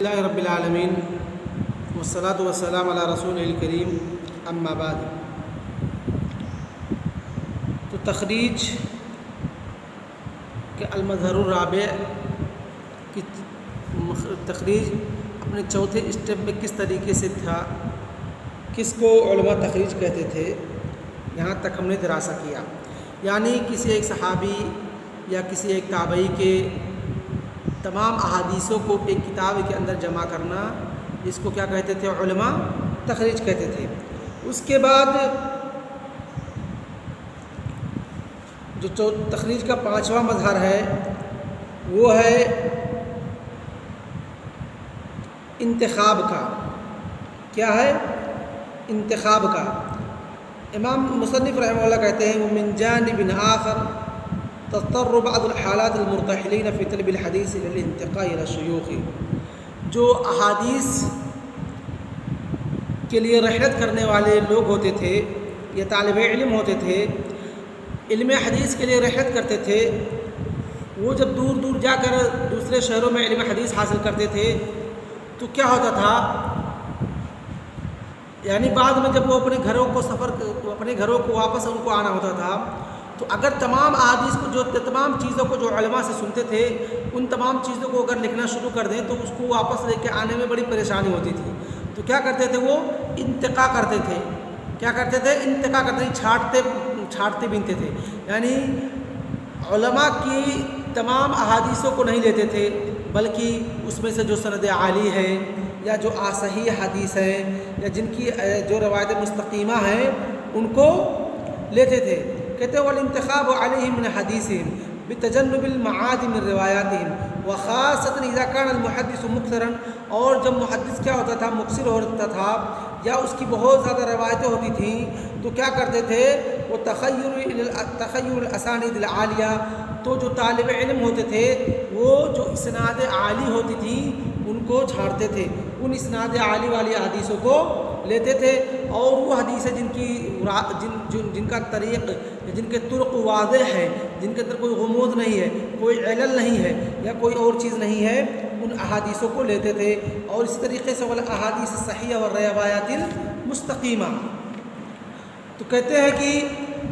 اللہ رب العالمین والصلاة والسلام علی رسول الکریم اما بعد۔ تو تخریج کے المظہر الرابع کی تخریج اپنے چوتھے اسٹیپ میں کس طریقے سے تھا، کس کو علماء تخریج کہتے تھے، یہاں تک ہم نے دراسہ کیا۔ یعنی کسی ایک صحابی یا کسی ایک تابعی کے تمام احادیثوں کو ایک کتاب کے اندر جمع کرنا، اس کو کیا کہتے تھے؟ علماء تخریج کہتے تھے۔ اس کے بعد جو تخریج کا پانچواں مظہر ہے وہ ہے انتخاب کا۔ کیا ہے؟ انتخاب کا۔ امام مصنف رحمہ اللہ کہتے ہیں ومن جانب آخر تضطر بعض الحالات المرتحلین فی طلب الحدیث للانتقاء الى الشیوخ۔ جو احادیث کے لیے رحلت کرنے والے لوگ ہوتے تھے یا طالب علم ہوتے تھے، علم حدیث کے لیے رحلت کرتے تھے، وہ جب دور دور جا کر دوسرے شہروں میں علم حدیث حاصل کرتے تھے تو کیا ہوتا تھا؟ یعنی بعد میں جب وہ اپنے گھروں کو واپس ان کو آنا ہوتا تھا تو اگر تمام احادیث کو تمام چیزوں کو جو علماء سے سنتے تھے ان تمام چیزوں کو اگر لکھنا شروع کر دیں تو اس کو واپس لے کے آنے میں بڑی پریشانی ہوتی تھی۔ تو کیا کرتے تھے؟ وہ انتقاء کرتے تھے۔ کیا کرتے تھے؟ انتقاء کرتے تھے، چھاٹتے بنتے تھے۔ یعنی علماء کی تمام احادیثوں کو نہیں لیتے تھے بلکہ اس میں سے جو سند عالی ہے یا جو صحیح حدیث ہے یا جن کی جو روایت مستقیمہ ہیں ان کو لیتے تھے۔ کہتے ہیں والانتخاب علیہم من حدیثہم بتجنب المعاد من روایاتہم وخاصۃ اذا کان المحدث مکثرا، اور جب محدث کیا ہوتا تھا؟ مکثر ہوتا تھا یا اس کی بہت زیادہ روایتیں ہوتی تھیں تو کیا کرتے تھے؟ وہ تخیر الاسانید العالیہ، تو جو طالب علم ہوتے تھے وہ جو اسناد عالی ہوتی تھی ان کو چھاڑتے تھے، ان اسناد عالی والی حدیثوں کو لیتے تھے، اور وہ حدیثیں جن کا طریق، جن کے طرق واضح ہے، جن کے اندر کوئی غموض نہیں ہے، کوئی علل نہیں ہے یا کوئی اور چیز نہیں ہے، ان احادیثوں کو لیتے تھے۔ اور اس طریقے سے والاحادیث الصحیحہ والروایات المستقیمہ۔ تو کہتے ہیں کہ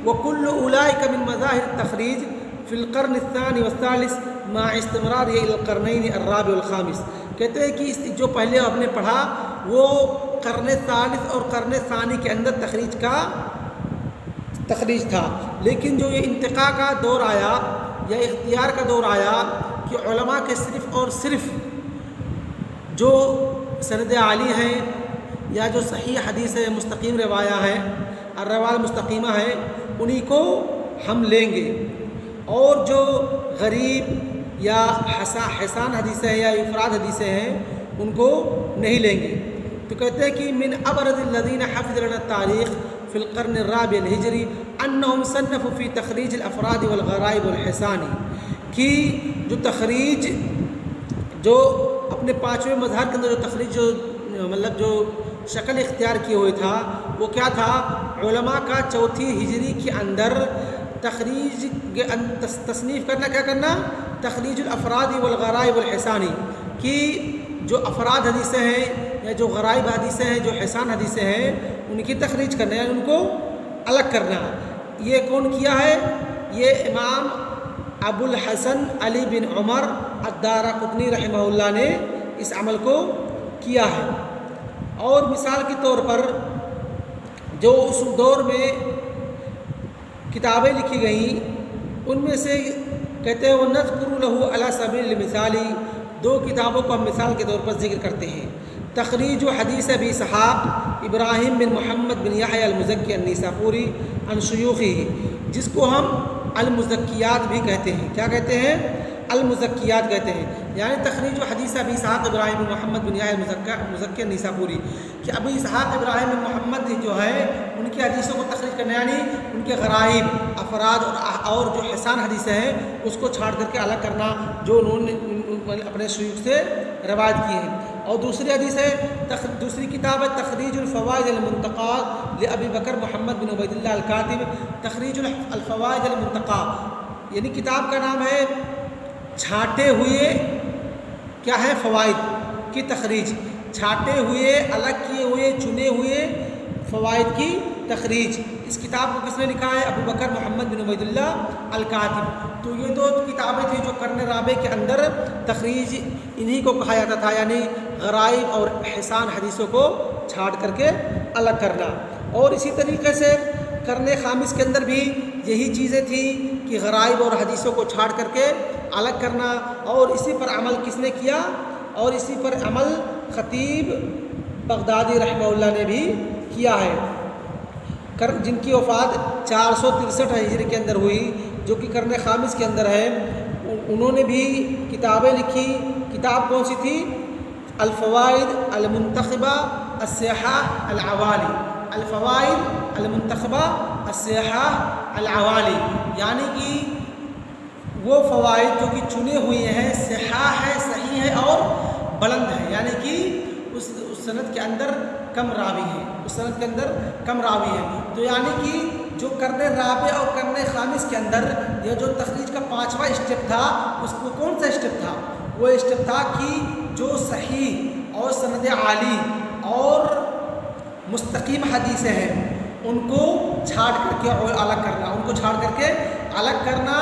وکل اولئک من مظاہر التخریج فی القرن الثانی والثالث مع استمرار الى القرنین الرابع والخامس۔ کہتے ہیں کہ جو پہلے ہم نے پڑھا وہ قرن ثالث اور قرن ثانی کے اندر تخریج تھا، لیکن جو یہ انتقاء کا دور آیا یا اختیار کا دور آیا کہ علماء کے صرف اور صرف جو سند عالی ہیں یا جو صحیح حدیث ہے، مستقیم روایہ ہے، الروایہ مستقیمہ ہے، انہی کو ہم لیں گے، اور جو غریب یا حسان حدیثیں یا افراد حدیثیں ہیں ان کو نہیں لیں گے۔ تو کہتے ہیں کہ من ابرز الذین حفظ لنا التاریخ فی القرن الرابع الہجری انہم صنفوا فی تخریج الافراد والغرائب والحسان، کہ جو تخریج جو اپنے پانچویں مظہر کے اندر جو تخریج جو شکل اختیار کیے ہوئے تھا وہ کیا تھا؟ علماء کا چوتھی ہجری کے اندر تخریج تصنیف کرنا، کیا کرنا؟ تخریج الافراد والغرائب والحسانی، کہ جو افراد حدیثیں ہیں یا جو غرائب حدیثیں ہیں، جو حسان حدیثیں ہیں، ان کی تخریج کرنا، یعنی ان کو الگ کرنا۔ یہ کون کیا ہے؟ یہ امام ابو الحسن علی بن عمر الدارقطنی رحمہ اللہ نے اس عمل کو کیا ہے۔ اور مثال کے طور پر جو اس دور میں کتابیں لکھی گئیں ان میں سے کہتے ہیں وَنَذْكُرُ لَهُ عَلَى سَبِيلِ الْمِثَالِ، دو کتابوں کو ہم مثال کے طور پر ذکر کرتے ہیں۔ تخریج حدیث ابی اسحاق ابراہیم بن محمد بن یحییٰ المزکی النیسابوری عن شیوخہ، جس کو ہم المزکیات بھی کہتے ہیں۔ کیا کہتے ہیں؟ المزکیات کہتے ہیں۔ یعنی تخریج حدیث ابی اسحاق ابراہیم بن محمد بن یحییٰ المزکی النیسابوری، کہ ابی اسحاق ابراہیم بن محمد جو ہے ان کی حدیثوں کو تخریج کرنا، یعنی ان کے غرائب افراد اور جو حسان حدیثیں ہیں اس کو چھاڑ کر کے الگ کرنا جو انہوں نے اپنے شیوخ سے روایت کی ہیں۔ اور دوسری حدیث ہے، دوسری کتاب ہے تخریج الفوائد المنتقى لابی بکر محمد بن عبید اللہ الکاتب، تخریج الفوائد المنتقى، یعنی کتاب کا نام ہے چھانٹے ہوئے کیا ہے فوائد، کی تخریج، چھانٹے ہوئے، الگ کیے ہوئے، چنے ہوئے فوائد کی تخریج۔ اس کتاب کو کس نے لکھا ہے؟ ابو بکر محمد بن عبید اللہ الکاتب۔ تو یہ دو کتابیں تھیں جو قرن رابع کے اندر تخریج انہی کو کہا جاتا تھا، یعنی غرائب اور حسان حدیثوں کو چھانٹ کر کے الگ کرنا۔ اور اسی طریقے سے قرن خامس کے اندر بھی یہی چیزیں تھیں کہ غرائب اور حدیثوں کو چھانٹ کر کے الگ کرنا، اور اسی پر عمل کس نے کیا؟ اور اسی پر عمل خطیب بغدادی رحمہ اللہ نے بھی کیا ہے، جن کی وفات 463 ہجری کے اندر ہوئی، جو کہ قرن خامس کے اندر ہے۔ انہوں نے بھی کتابیں لکھی۔ کتاب کون سی تھی؟ الفوائد المنتخبہ الصحاح العوالی، الفوائد المنتخبہ الصحاح العوالی، یعنی کہ وہ فوائد جو کہ چنے ہوئے ہیں، صحاح ہے، صحیح ہے اور بلند ہے، یعنی کہ اس سند کے اندر کم راوی ہے، اس سند کے اندر کم راوی ہے۔ تو یعنی کہ جو قرن رابع اور قرن خامس کے اندر یہ جو تخریج کا 5واں اسٹیپ تھا، اس کو کون سا اسٹیپ تھا؟ وہ اسٹیپ تھا کہ جو صحیح اور سند عالی اور مستقیم حدیثیں ہیں ان کو چھانٹ کر کے اور الگ کرنا، ان کو چھانٹ کر کے الگ کرنا،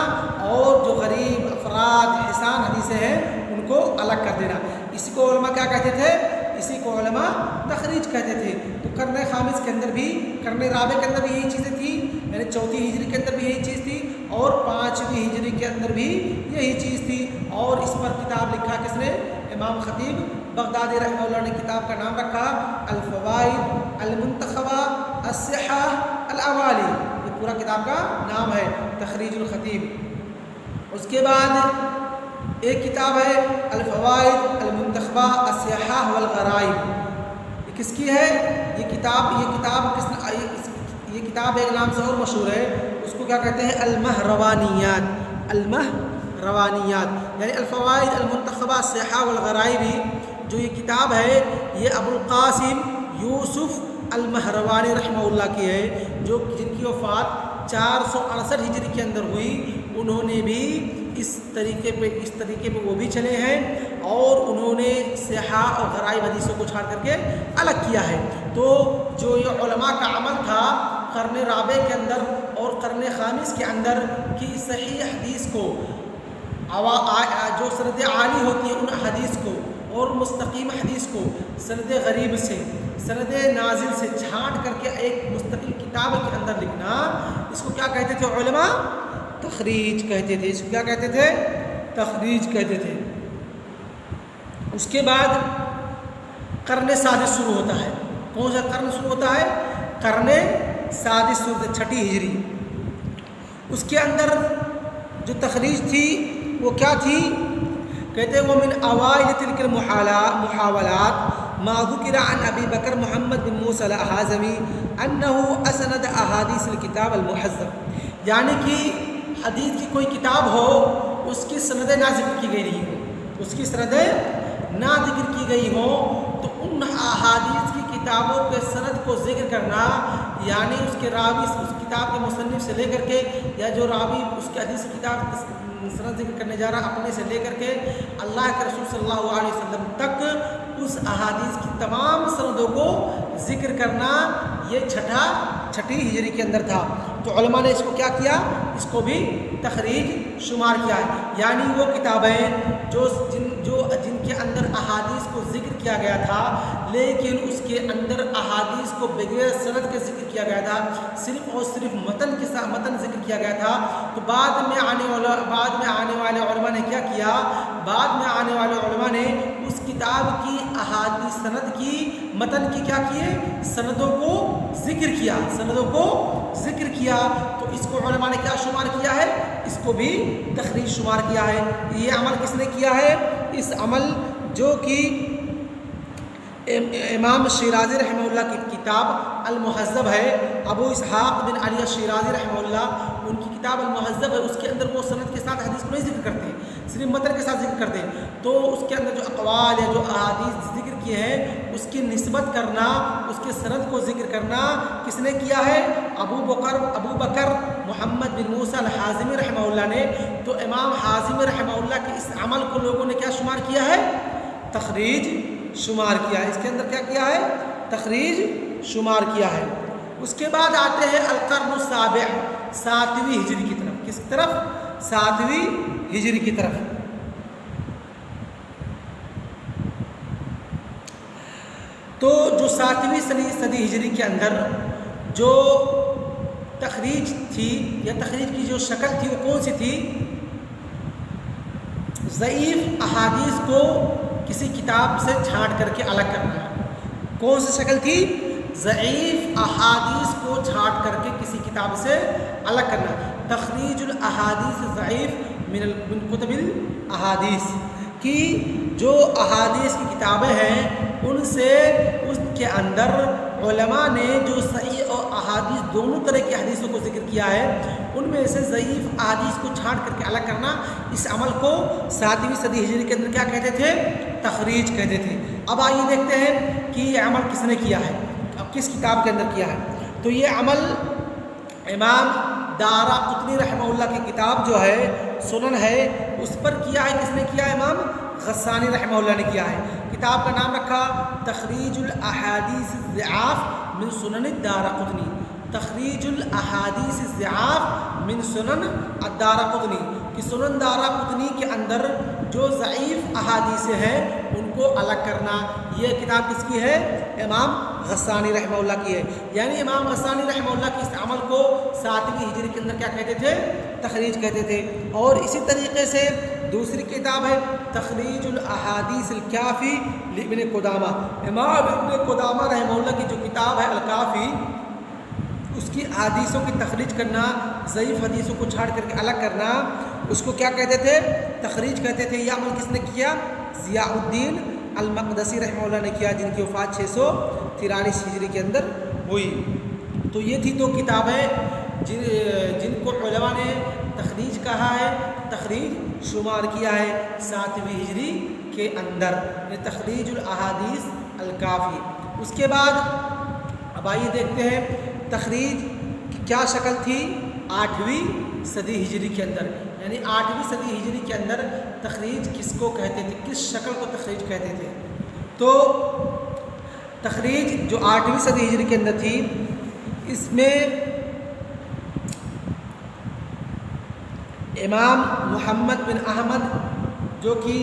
اور جو غریب افراد حسان حدیثیں ہیں ان کو الگ کر دینا۔ اسی کو علماء کیا کہتے تھے؟ اسی کو علماء تخریج کہتے تھے۔ تو قرن خامس کے اندر بھی، قرن رابع کے اندر بھی یہی چیزیں تھیں، یعنی 4 ہجری کے اندر بھی یہی چیز تھی، اور 5ویں ہجری کے اندر بھی یہی چیز تھی۔ اور اس پر کتاب لکھا کس نے؟ امام خطیب بغدادی رحمہ اللہ نے کتاب کا نام رکھا الفوائد المنتخبہ الصحاح العوالی، یہ پورا کتاب کا نام ہے، تخریج الخطیب۔ اس کے بعد ایک کتاب ہے الفوائد المنتخبہ الصحاح والغرائب، یہ کس کی ہے؟ یہ کتاب ایک نام سے اور مشہور ہے، اس کو کیا کہتے ہیں؟ المہروانیات، المہروانیات، یعنی الفوائد المنتخبہ الصحاح والغرائب۔ جو یہ کتاب ہے یہ ابو القاسم یوسف المہروانی رحمہ اللہ کی ہے، جن کی وفات 468 ہجری کے اندر ہوئی۔ انہوں نے بھی اس طریقے پہ وہ بھی چلے ہیں، اور انہوں نے صحاح اور غرائب حدیثوں کو چھانٹ کر کے الگ کیا ہے۔ تو جو یہ علماء کا عمل تھا قرن رابع کے اندر اور قرن خامس کے اندر کہ صحیح حدیث کو، جو سند عالی ہوتی ہے ان حدیث کو، اور مستقیم حدیث کو سند غریب سے، سند نازل سے چھانٹ کر کے ایک مستقل کتاب کے اندر لکھنا، اس کو کیا کہتے تھے علماء؟ تخریج کہتے تھے۔ اس کو کیا کہتے تھے؟ تخریج کہتے تھے۔ اس کے بعد قرن سادس شروع ہوتا ہے۔ کون سا قرن شروع ہوتا ہے؟ قرن سادس شروع ہوتا ہے، 6 ہجری۔ اس کے اندر جو تخریج تھی وہ کیا تھی؟ کہتے ہیں ومن اوائل تلک المحاولات ما ذکر عن ابی بکر محمد بن موسیٰ الحازمی انہ اسند احادیث الکتاب المحذب، یعنی کہ حدیث کی کوئی کتاب ہو، اس کی سندیں نہ ذکر کی گئی نہیں ہو، اس کی سندیں نہ ذکر کی گئی ہوں، تو ان احادیث کی کتابوں کے سند کو ذکر کرنا، یعنی اس کے راوی، اس کتاب کے مصنف سے لے کر کے، یا جو راوی اس کے حدیث کی کتاب سند ذکر کرنے جا رہا اپنے سے لے کر کے اللہ کے رسول صلی اللہ علیہ وسلم تک اس احادیث کی تمام سندوں کو ذکر کرنا، یہ 6 ہجری کے اندر تھا۔ تو علماء نے اس کو کیا کیا؟ اس کو بھی تخریج شمار کیا ہے، یعنی وہ کتابیں جن کے اندر احادیث کو ذکر کیا گیا تھا، لیکن اس کے اندر احادیث کو بغیر سند کے ذکر کیا گیا تھا، صرف اور صرف متن کے ساتھ متن ذکر کیا گیا تھا۔ تو بعد میں آنے والے علماء نے کیا کیا؟ بعد میں آنے والے علماء نے اس کتاب کی احادیث سند کی، متن کی کیا کیے؟ سندوں کو ذکر کیا، سندوں کو ذکر کیا۔ تو اس کو علماء نے کیا شمار کیا ہے؟ اس کو بھی تخریج شمار کیا ہے۔ یہ عمل کس نے کیا ہے؟ اس عمل جو کہ امام شیرازی رحمہ اللہ کی کتاب المحذب ہے، ابو اسحاق بن علی الشیرازی رحمہ اللہ، ان کی کتاب المحذب ہے، اس کے اندر وہ سند کے ساتھ حدیث کو نہیں ذکر کرتے، صرف متن کے ساتھ ذکر کرتے ہیں۔ تو اس کے اندر جو اقوال یا جو احادیث ذکر کیے ہیں اس کی نسبت کرنا، اس کے سند کو ذکر کرنا کس نے کیا ہے؟ ابو بکر محمد بن موسیٰ الحازمی رحمہ اللہ نے۔ تو امام حازمی رحمہ اللہ کے اس عمل کو لوگوں نے کیا شمار کیا ہے؟ تخریج شمار کیا ہے، اس کے اندر کیا کیا ہے؟ تخریج شمار کیا ہے۔ اس کے بعد آتے ہیں القرن السابع، 7ویں ہجری کی طرف۔ کس طرف؟ 7ویں ہجری کی طرف۔ تو جو 7ویں صدی ہجری کے اندر جو تخریج تھی یا تخریج کی جو شکل تھی وہ کون سی تھی؟ ضعیف احادیث کو کسی کتاب سے چھانٹ کر کے الگ کرنا۔ کون سی شکل تھی؟ ضعیف احادیث کو چھانٹ کر کے کسی کتاب سے الگ کرنا۔ تخریج الاحادیث ضعیف من کتب الاحادیث، کی جو احادیث کی کتابیں ہیں ان سے اس کے اندر علماء نے جو صحیح اور احادیث دونوں طرح کی حدیثوں کو ذکر کیا ہے ان میں سے ضعیف احادیث کو چھانٹ کر کے الگ کرنا، اس عمل کو 7ویں صدی ہجری کے اندر کیا کہتے تھے؟ تخریج کہتے تھے۔ اب آئیے دیکھتے ہیں کہ یہ عمل کس نے کیا ہے، کس کتاب کے اندر کیا ہے۔ تو یہ عمل امام دارقطنی رحمہ اللہ کی کتاب جو ہے سنن ہے اس پر کیا ہے۔ کس نے کیا ہے؟ امام غسانی رحمہ اللہ نے کیا ہے۔ کتاب کا نام رکھا تخریج الاحادیث الضعاف من سنن الدارقطنی، تخریج الاحادیث الضعاف من سنن الدارقطنی، کہ سنن دارقطنی کے اندر جو ضعیف احادیث ہیں ان کو الگ کرنا۔ یہ کتاب کس کی ہے؟ امام غسانی رحمہ اللہ کی ہے۔ یعنی امام غسانی رحمہ اللہ کی اس عمل کو 7ویں ہجری کے اندر کیا کہتے تھے؟ تخریج کہتے تھے۔ اور اسی طریقے سے دوسری کتاب ہے تخریج الاحادیث الکافی لابن قدامہ، امام ابن قدامہ رحمہ اللہ کی جو کتاب ہے الکافی، اس کی حدیثوں کی تخریج کرنا، ضعیف حدیثوں کو چھاڑ کر کے الگ کرنا، اس کو کیا کہتے تھے؟ تخریج کہتے تھے۔ یہ عمل کس نے کیا؟ ضیاء الدین المقدسی رحمہ اللہ نے کیا، جن کی وفات 643 ہجری کے اندر ہوئی۔ تو یہ تھی دو کتابیں جن کو علماء نے تخریج کہا ہے، تخریج شمار کیا ہے 7ویں ہجری کے اندر، تخریج الاحادیث الکافی۔ اس کے بعد اب آئیے دیکھتے ہیں تخریج کی کیا شکل تھی 8ویں صدی ہجری کے اندر۔ یعنی 8ویں صدی ہجری کے اندر تخریج کس کو کہتے تھے، کس شکل کو تخریج کہتے تھے؟ تو تخریج جو 8ویں صدی ہجری کے اندر تھی اس میں امام محمد بن احمد جو کہ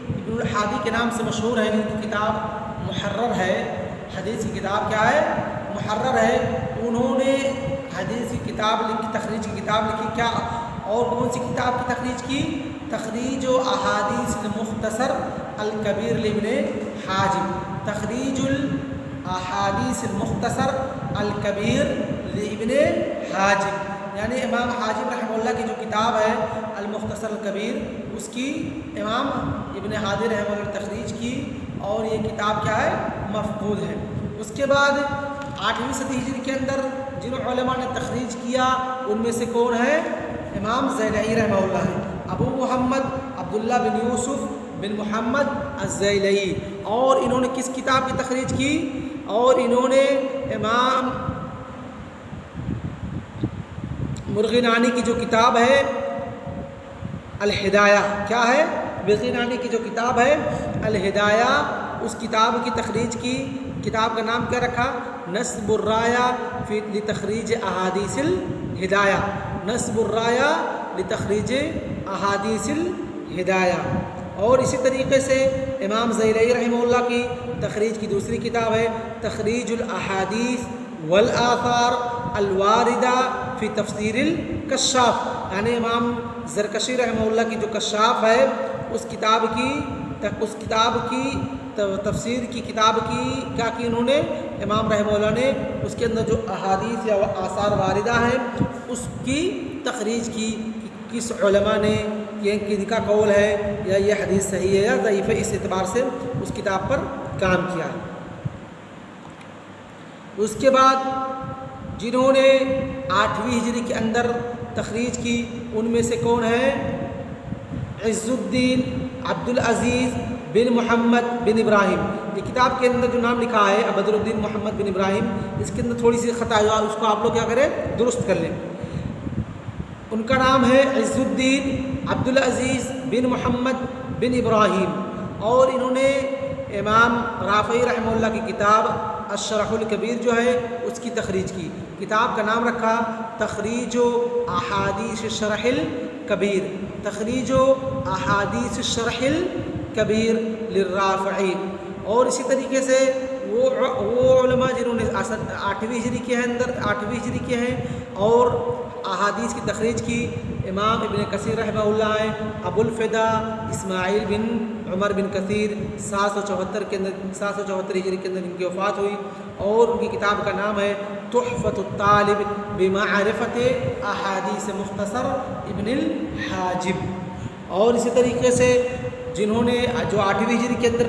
ابن الحادی کے نام سے مشہور ہے، جن کی کتاب محرر ہے، حدیث کی کتاب کیا ہے؟ محرر ہے۔ انہوں نے حدیث کی کتاب لکھی، تخریج کی کتاب لکھی۔ کیا اور کون سی کتاب کی تخریج کی؟ تخریج و احادیث المختصر الکبیر لابن حاجب، تخریج الاحادیث المختصر الکبیر لابن حاجب، یعنی امام حاجب رحمہ اللہ کی جو کتاب ہے المختصر الکبیر، اس کی امام ابن حاجب رحمہ اللہ نے تخریج کی، اور یہ کتاب کیا ہے؟ مفقود ہے۔ اس کے بعد 8ویں صدی ہجری کے اندر جن علماء نے تخریج کیا ان میں سے کون ہے؟ امام زیلعی رحمہ اللہ ہے، ابو محمد عبداللہ بن یوسف بن محمد الزیلعی۔ اور انہوں نے کس کتاب کی تخریج کی؟ اور انہوں نے امام مرغینانی کی جو کتاب ہے الہدایہ، کیا ہے؟ مرغینانی کی جو کتاب ہے الہدایہ، اس کتاب کی تخریج کی۔ کتاب کا نام کیا رکھا؟ نصب الرایہ فی لتخریج احادیث الہدایہ، نصب الرایہ لتخریج احادیث الہدایہ۔ اور اسی طریقے سے امام زیلعی رحمہ اللہ کی تخریج کی دوسری کتاب ہے تخریج الاحادیث والآثار الواردہ فی تفسیر الکشاف، یعنی امام زرکشی رحمہ اللہ کی جو کشاف ہے اس کتاب کی تفسیر کی کتاب کی کیا کی انہوں نے؟ امام رحمہ اللہ نے اس کے اندر جو احادیث یا آثار واردہ ہیں اس کی تخریج کی، کس علماء نے کن کا قول ہے یا یہ حدیث صحیح ہے یا ضعیف ہے، اس اعتبار سے اس کتاب پر کام کیا۔ اس کے بعد جنہوں نے 8ویں ہجری کے اندر تخریج کی ان میں سے کون ہے؟ عز الدین عبدالعزیز بن محمد بن ابراہیم۔ یہ کتاب کے اندر جو نام لکھا ہے بدر الدین محمد بن ابراہیم، اس کے اندر تھوڑی سی خطا ہے، اس کو آپ لوگ کیا کریں؟ درست کر لیں۔ ان کا نام ہے عز الدین عبدالعزیز بن محمد بن ابراہیم، اور انہوں نے امام رافعی رحمہ اللہ کی کتاب الشرح الکبیر جو ہے اس کی تخریج کی. کتاب کا نام رکھا تخریج احادیث الشرح الکبیر، تخریج احادیث الشرح الکبیر للرافعی. اور اسی طریقے سے وہ علماء جنہوں نے 8ویں ہجری کے ہیں اور احادیث کی تخریج کی، امام ابن کثیر رحمہ اللہ ہے، ابو الفدا اسماعیل بن عمر بن کثیر 774 ہجری کے اندر ان کی وفات ہوئی. اور ان کی کتاب کا نام ہے تحفۃ الطالب بمعرفت احادیث مختصر ابن الحاجب. اور اسی طریقے سے جنہوں نے جو 8ویں ہجری کے اندر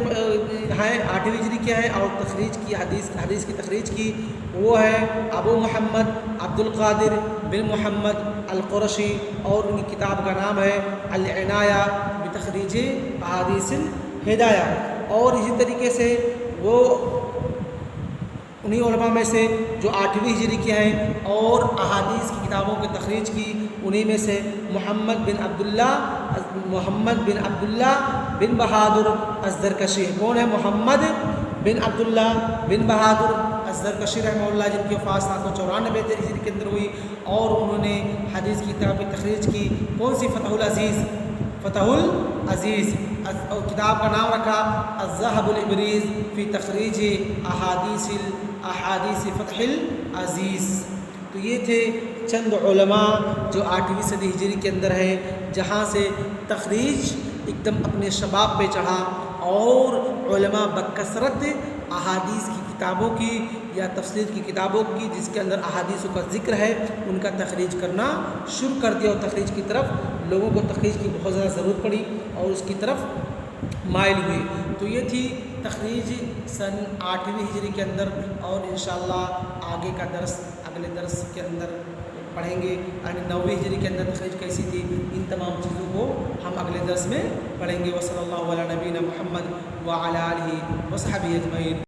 ہیں، 8ویں ہجری کے ہیں اور تخریج کی حدیث کی تخریج کی، وہ ہے ابو محمد عبد القادر بن محمد القرشی. اور ان کی کتاب کا نام ہے العنایہ بتخریج احادیث الہدایہ. اور اسی طریقے سے وہ انہی علماء میں سے جو 8ویں ہجری کے ہیں اور احادیث کی کتابوں کی تخریج کی، انہی میں سے محمد بن عبداللہ بن بہادر الزرکشی. کون ہے؟ محمد بن عبداللہ بن بہادر الزرکشی رحمہ اللہ، جن کی وفات 794 ہجری کے اندر ہوئی. اور انہوں نے حدیث کی کتاب کی تخریج کی. کون سی؟ فتح العزیز. کتاب کا نام رکھا الذهب الابریز فی تخریج احادیث فتح العزیز. تو یہ تھے چند علماء جو 8ویں صدی ہجری کے اندر ہیں، جہاں سے تخریج ایک دم اپنے شباب پہ چڑھا اور علماء بکثرت احادیث کی کتابوں کی یا تفسیر کی کتابوں کی جس کے اندر احادیثوں کا ذکر ہے ان کا تخریج کرنا شروع کر دیا. اور تخریج کی طرف لوگوں کو تخریج کی بہت زیادہ ضرورت پڑی اور اس کی طرف مائل ہوئی. تو یہ تھی تخریج سن 8ویں ہجری کے اندر. اور انشاءاللہ آگے کا درس اگلے درس کے اندر پڑھیں گے، یعنی 9ویں ہجری کے اندر تخریج کیسی تھی. ان تمام چیزوں کو ہم اگلے درس میں پڑھیں گے. وصلی اللہ علی نبینا محمد وعلی آلہ وصحبہ اجمعین.